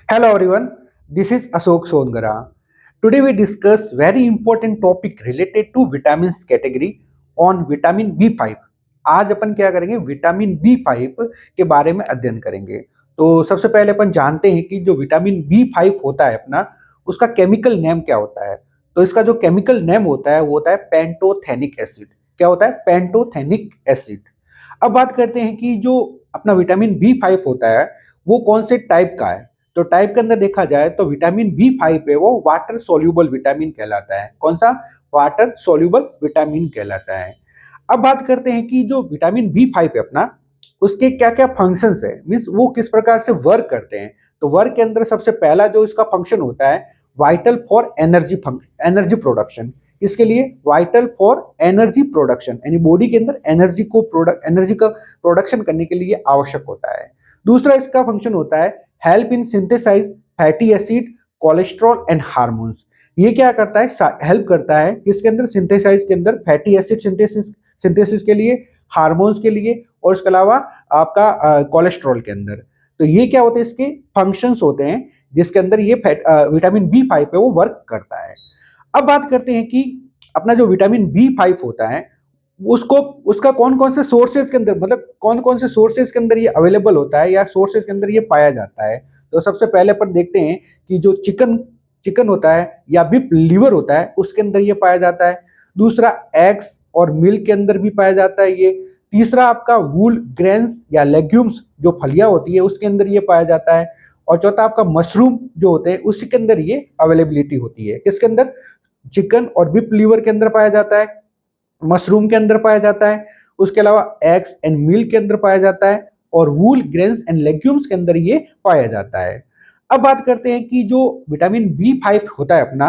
Hello everyone, this is Ashok Songara. Today we discuss very important topic related to vitamins category on vitamin B5. आज अपन क्या करेंगे vitamin B5 के बारे में अध्ययन करेंगे। तो सबसे पहले अपन जानते हैं कि जो विटामिन B5 होता है अपना उसका केमिकल नेम क्या होता है। तो इसका जो केमिकल नेम होता है वो होता है पेंटोथेनिक एसिड। क्या होता है? Pantothenic acid. अब बात करते हैं कि जो अपना विटामिन B5 होता है वो कौन से टाइप का है। तो टाइप के अंदर देखा जाए तो विटामिन B5 है वो वाटर सोल्यूबल विटामिन कहलाता है। कौन सा? वाटर सोल्यूबल विटामिन कहलाता है। अब बात करते हैं कि जो विटामिन B5 है अपना उसके क्या क्या फंक्शंस है, मीन्स वो किस प्रकार से वर्क करते हैं। तो वर्क के अंदर सबसे पहला जो इसका फंक्शन होता है vital for energy energy production. इसके लिए वाइटल फॉर एनर्जी प्रोडक्शन यानी बॉडी के अंदर एनर्जी का प्रोडक्शन करने के लिए आवश्यक होता है। दूसरा इसका फंक्शन होता है help in synthesize fatty acid cholesterol and hormones. ये क्या करता है? हेल्प करता है किसके अंदर? सिंथेसाइज के अंदर फैटी एसिड सिंथेसिस के लिए, हार्मोन्स के लिए और इसके अलावा आपका कोलेस्ट्रॉल के अंदर। तो ये क्या होते हैं? इसके फंक्शंस होते हैं जिसके अंदर ये विटामिन B5 है वो वर्क करता है। अब बात करते हैं कि अपना जो विटामिन B5 होता है उसको उसका कौन कौन से सोर्सेज के अंदर, मतलब कौन कौन से सोर्सेज के अंदर ये अवेलेबल होता है या सोर्सेज के अंदर ये पाया जाता है। तो सबसे पहले अपन देखते हैं कि जो चिकन चिकन होता है या बिफ लीवर होता है उसके अंदर ये पाया जाता है। दूसरा एग्स और मिल्क के अंदर भी पाया जाता है ये। तीसरा आपका वूल ग्रेन्स या लेग्यूम्स जो फलियां होती है उसके अंदर ये पाया जाता है। और चौथा आपका मशरूम जो होते हैं उसी के अंदर ये अवेलेबिलिटी होती है। किसके अंदर? चिकन और बिफ लीवर के अंदर पाया जाता है, मशरूम के अंदर पाया जाता है, उसके अलावा एग्स एंड मिल्क के अंदर पाया जाता है और वूल ग्रेन्स एंड लेग्यूम्स के अंदर ये पाया जाता है। अब बात करते हैं कि जो विटामिन B5 होता है अपना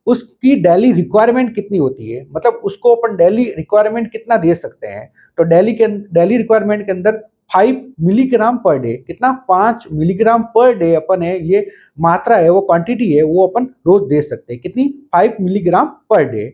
उसकी डेली रिक्वायरमेंट कितनी होती है, मतलब उसको अपन डेली रिक्वायरमेंट कितना दे सकते हैं। तो डेली रिक्वायरमेंट के अंदर 5 मिलीग्राम पर डे, कितना? 5 मिलीग्राम पर डे अपन है, ये मात्रा है वो क्वांटिटी है वो अपन रोज दे सकते हैं। कितनी? 5 मिलीग्राम पर डे।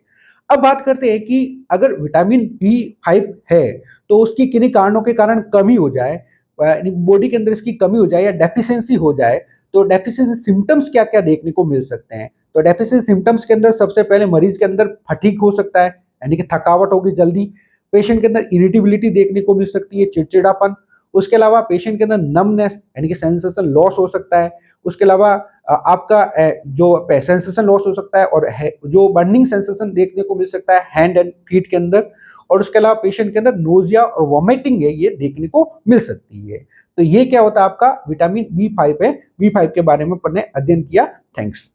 अब बात करते हैं कि अगर विटामिन B5 है तो उसकी किन्हीं कारणों के कारण कमी हो जाए, बॉडी के अंदर इसकी कमी हो जाए या डेफिशिएंसी हो जाए तो डेफिशिएंसी सिम्टम्स क्या क्या देखने को मिल सकते हैं। तो डेफिशिएंसी सिम्टम्स के अंदर सबसे पहले मरीज के अंदर फटीग हो सकता है यानी कि थकावट होगी जल्दी। पेशेंट के अंदर इरिटेबिलिटी देखने को मिल सकती है, चिड़चिड़ापन। उसके अलावा पेशेंट के अंदर नमनेस यानी कि सेंसेशन लॉस हो सकता है। उसके अलावा आपका जो सेंसेशन लॉस हो सकता है और जो बर्निंग सेंसेशन देखने को मिल सकता है हैंड एंड फीट के अंदर। और उसके अलावा पेशेंट के अंदर नोजिया और वॉमिटिंग है ये देखने को मिल सकती है। तो ये क्या होता है? आपका विटामिन B5 है। B5 के बारे में पढ़ने अध्ययन किया। थैंक्स।